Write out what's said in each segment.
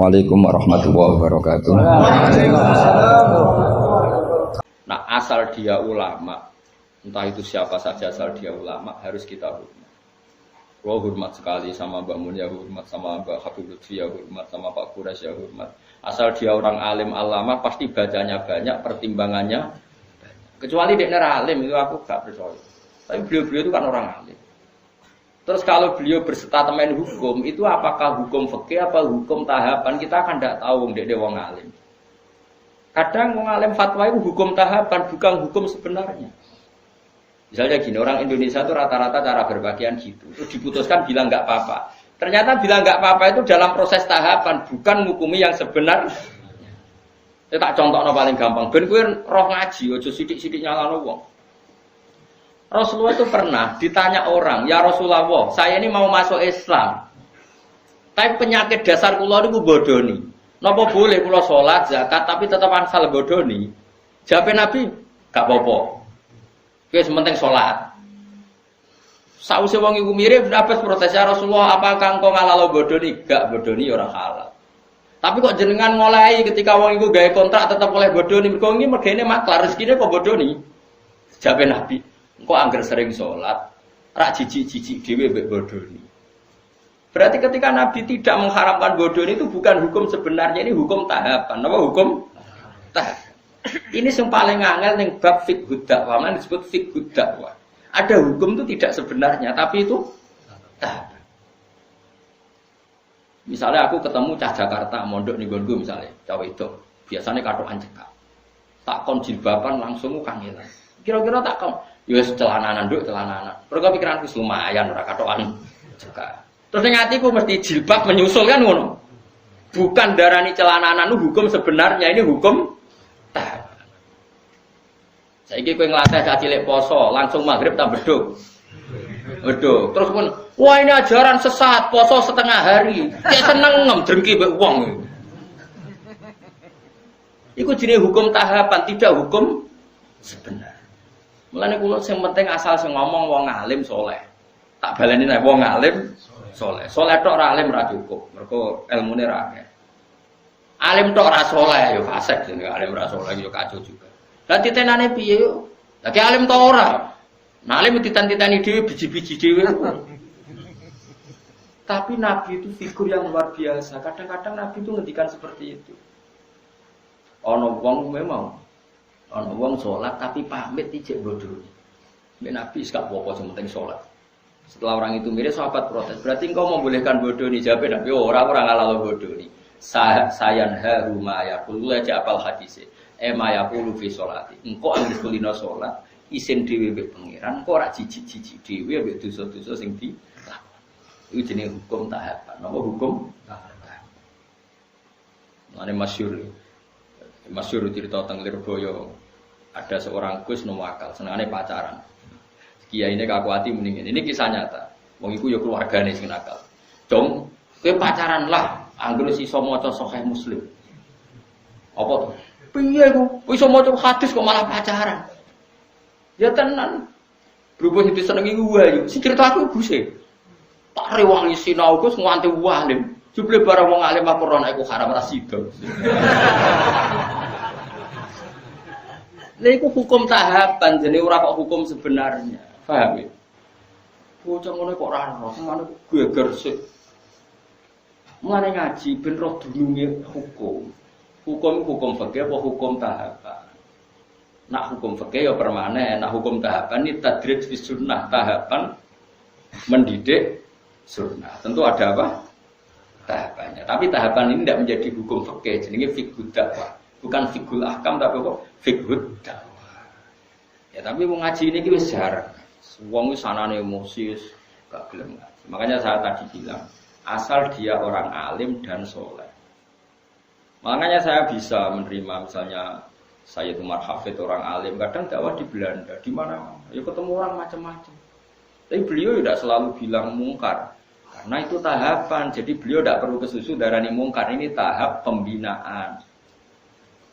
Assalamualaikum warahmatullahi wabarakatuh. Nah, asal dia ulama, entah itu siapa saja asal dia ulama, harus kita hormat. Gua hormat sekali sama Mbak Mun, ya hormat sama Mbak Habib Lutfi, ya hormat sama Pak Quraisy, ya hormat. Asal dia orang alim alama, pasti bacanya banyak, pertimbangannya banyak. Kecuali dia alim, itu aku gak percaya. Tapi beliau-beliau itu kan orang alim. Terus kalau beliau berstatement hukum, itu apakah hukum fikih apa hukum tahapan, kita kan tidak tahu dia wong alim. Kadang wong alim fatwa itu hukum tahapan, bukan hukum sebenarnya. Misalnya gini, orang Indonesia itu rata-rata cara berpakaian gitu. Terus diputuskan bilang nggak apa-apa. Ternyata bilang nggak apa-apa itu dalam proses tahapan, bukan menghukumi yang sebenar. Saya tak contohnya paling gampang. Ben kowe roh ngaji, ojo sidik-sidik nyalano wong. Rasulullah itu pernah ditanya orang, ya Rasulullah, saya ini mau masuk Islam, tapi penyakit dasar kula niku bodoni. Napa boleh kula sholat, zakat, tapi tetap ansal bodoni? Jawab Nabi, gak apa-apa. Wis penting sholat. Sausé wong iku mirip, Abbas protes, ya Rasulullah, apakah engkau ngalalo bodoni? Gak bodoni ora halal. Tapi kok jenengan ngolehi ketika wong iku gawe kontrak tetap oleh bodoni, mergo iki mergane maklar rezekine kok bodoni. Jawab Nabi, engko angger sering sholat, rak jijik-jijik dhewe mbek bodoni. Berarti ketika Nabi tidak mengharamkan bodoni itu bukan hukum sebenarnya, ini hukum tahapan. Apa hukum? Tahapan. Ini yang paling angel ning bab fiqhud dakwah, mana disebut fiqhud dakwah. Ada hukum itu tidak sebenarnya, tapi itu tahapan. Misalnya aku ketemu cah Jakarta, mondok ning nggonku misalnya, cah wedok, biasanya katokan cekak. Tak kon jilbaban langsung kangelan. Kira-kira tak kon ya celananan nduk celananan. Mergo pikiranku lumayan ora katokan cekak. Terus ning atiku mesti jilbab menyusul kan ngono. Bukan darani celananan hukum sebenarnya, ini hukum tahapan. Saiki kowe nglatih cah cilik poso, langsung maghrib tak beduk. Beduk. Terus pun, wah ini ajaran sesat, poso setengah hari. Cek seneng drengki mbek wong. Iku jenenge hukum tahapan, tidak hukum sebenarnya. Mulane kula sing penting asal sing ngomong wong alim saleh. Tak baleni nek wong alim saleh. Saleh tok ora alim ora cukup. Mergo ilmune ra akeh. Alim tok ora saleh ya fasik jenenge alim ora saleh ya kacau juga. Lah titenane piye yo? Lah ki alim tok ora. Nah alim ditan-titani dhewe biji-biji dhewe. Tapi Nabi itu figur yang luar biasa. Kadang-kadang Nabi itu ngendikan seperti itu. Ana wong memang ana wong salat tapi pamit ijek bodoh. Nek Nabi gak apa-apa sing penting salat. Setelah orang itu mirip sahabat protes. Berarti engkau membolehkan bodoh ni? Jawab Nabi, orang ngalalo bodoh ni. Sayan haru ma yaqulu aja apal hadise. Ma yaqulu fi sholati. Engkau anggere kulino salat, isin dhewe mbek pangeran, engkau ora jijik-jijik dhewe mbek dosa-dosa sing dilakoni. Iku jenenge hukum tahapan. Napa hukum tahapan? Mane masyhur cerita teng Lirboyo. Ada seorang Gus Nuwakal, senengane pacaran. Kiai ini kakuati mendingin. Ini kisah nyata. Wong iku ya keluargane sing nakal. Dong, kowe pacaran lah, anggere iso maca Sahih Muslim. Apa to? Piye ku? Iso maca hadis kok malah pacaran. Ya tenan. Berhubung itu senengi wae. Sing cerita aku Guse. Tak rewangi sinau Gus nganti walim. Jebule barang wong alim Al-Qur'an iku haram ra sida. Lha iku hukum tahapan, jenenge ora kok hukum sebenarnya. Paham ya? Bocah ngono kok ora ora, semane geger sik. Mulane ngaji ben roh dununge hukum. Hukum fikih apa hukum tahapan? Nak hukum fikih ya permanen, nak hukum tahapan ini tadrij fi sunnah, tahapan mendidik sunnah. Tentu ada apa? Tahapannya. Tapi tahapan ini tidak menjadi hukum fikih, jenenge fiqhud dakwah. Bukan fiqhul ahkam tapi kok fiqhud dakwah. Ya tapi mau ngaji ini wis jarang. Wong wis sanane emosi gak gelem ngaji. Makanya saya tadi bilang, asal dia orang alim dan soleh. Makanya saya bisa menerima misalnya Sayyid Umar Hafid orang alim, kadang dakwah di Belanda, di mana ya ketemu orang macam-macam. Tapi beliau tidak selalu bilang mungkar. Karena itu tahapan, jadi beliau tidak perlu kesusu darani mungkar, ini tahap pembinaan.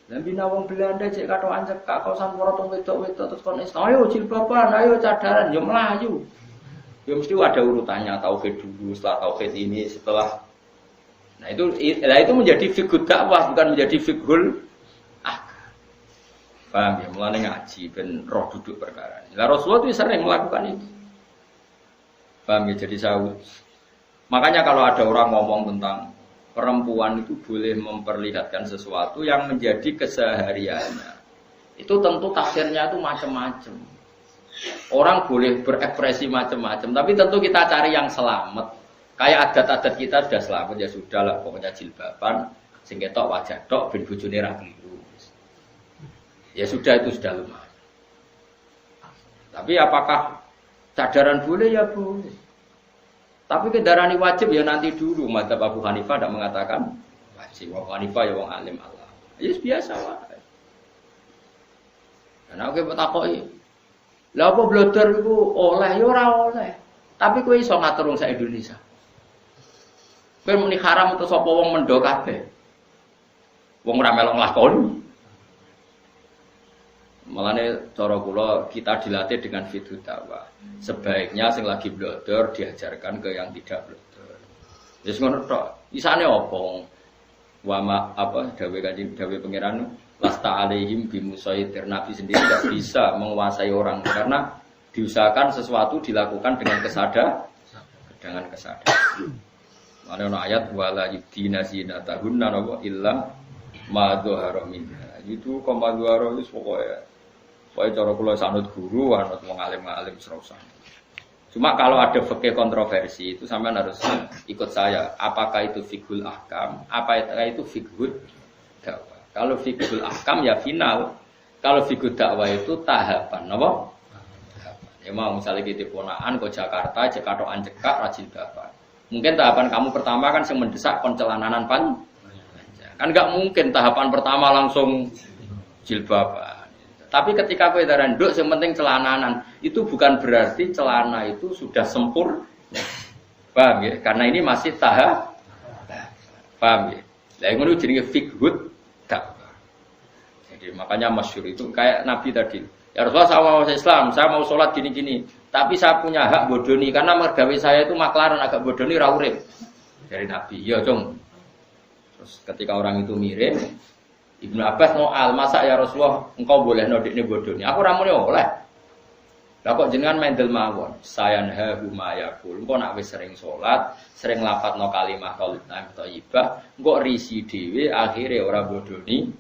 Dan bina wong Belanda cek katokan cekak kau sampura tong wedok-wedok terus kon Islam. Ayo jilbaban, ayo cadaran, yo melayu. Ya mesti ada urutannya, tauhid dulu, setelah tauhid ini, setelah Nah itu menjadi fiqhul dakwah bukan menjadi fiqhul akam. Paham ya? Mulane ngaji ben roh duduk perkara. Lah Rasulullah itu sering melakukan itu. Paham ya? Jadi makanya kalau ada orang ngomong tentang perempuan itu boleh memperlihatkan sesuatu yang menjadi kesehariannya. Itu tentu tafsirnya itu macam-macam. Orang boleh berekspresi macam-macam, tapi tentu kita cari yang selamat. Kayak adat-adat kita sudah selamat ya sudahlah, pokoknya jilbaban, sing ketok wajah tok ben bojone ra kliru. Ya sudah itu sudah lumayan. Tapi apakah cadaran boleh ya boleh. Tapi kendaraan wajib ya nanti dulu. Madzhab Abu Hanifah tidak mengatakan wajib. Abu Hanifah ya wong alim Allah. Ya biasa wae. Dan aku takoki, lha apa blodor iku oleh ya ora oleh. Tapi kowe iso ngatur wong sak Indonesia. Kowe muni haram terus sapa wong mendo kabeh. Wong ora melok nglakoni. Malane cara kula kita dilatih dengan fiqh dakwah. Sebaiknya sing lagi blodor diajarkan ke yang tidak blodor. Wis ngono tok. Isane opo? Wama apa dawe kanjeng dawe pangeran lasta alaihim bimusaitir. Nabi sendiri tidak bisa menguasai orang karena diusahakan sesuatu dilakukan dengan kesadaran. Mana ana ayat wala yudina zinatahunna wa illa ma dzahara minha. Itu koma dzahara wis pokoke cara kula sanut guru, anut wong alim-alim serasa. Cuma kalau ada fikih kontroversi itu sampean harus ikut saya. Apakah itu fiqhul ahkam? Apakah itu fiqhul dakwah? Kalau fiqhul ahkam ya final. Kalau fiqhul dakwah itu tahapan, apa? Ya mau misalnya kita ponakan ke Jakarta, cekatokan cekak rajin dapat. Mungkin tahapan kamu pertama kan yang mendesak pencelananan pan. Kan enggak mungkin tahapan pertama langsung jilbaban. Tapi ketika kowe daran nduk yang penting celananan, itu bukan berarti celana itu sudah sempurna. Paham ya? Karena ini masih tahap. Paham ya? Lah ngono jenenge fiqhud dakwah. Jadi makanya masyhur itu kayak Nabi tadi. Ya Rasulullah saya mau Islam, saya mau sholat gini-gini. Tapi saya punya hak bodoni karena mergawe saya itu maklaran agak bodoni ra urip. Dari Nabi, ya Cung. Terus ketika orang itu mirip, Ibnu Abbas mau masa ya Rasulullah engkau boleh nodikne bodoni. Aku ra muni oleh. Lah kok jenengan mendel mawon. Sayanhahu mayaqul. Engko nak wis sering salat, sering lafadzno kalimah thayyibah, engko risi dhewe akhire ora bodoni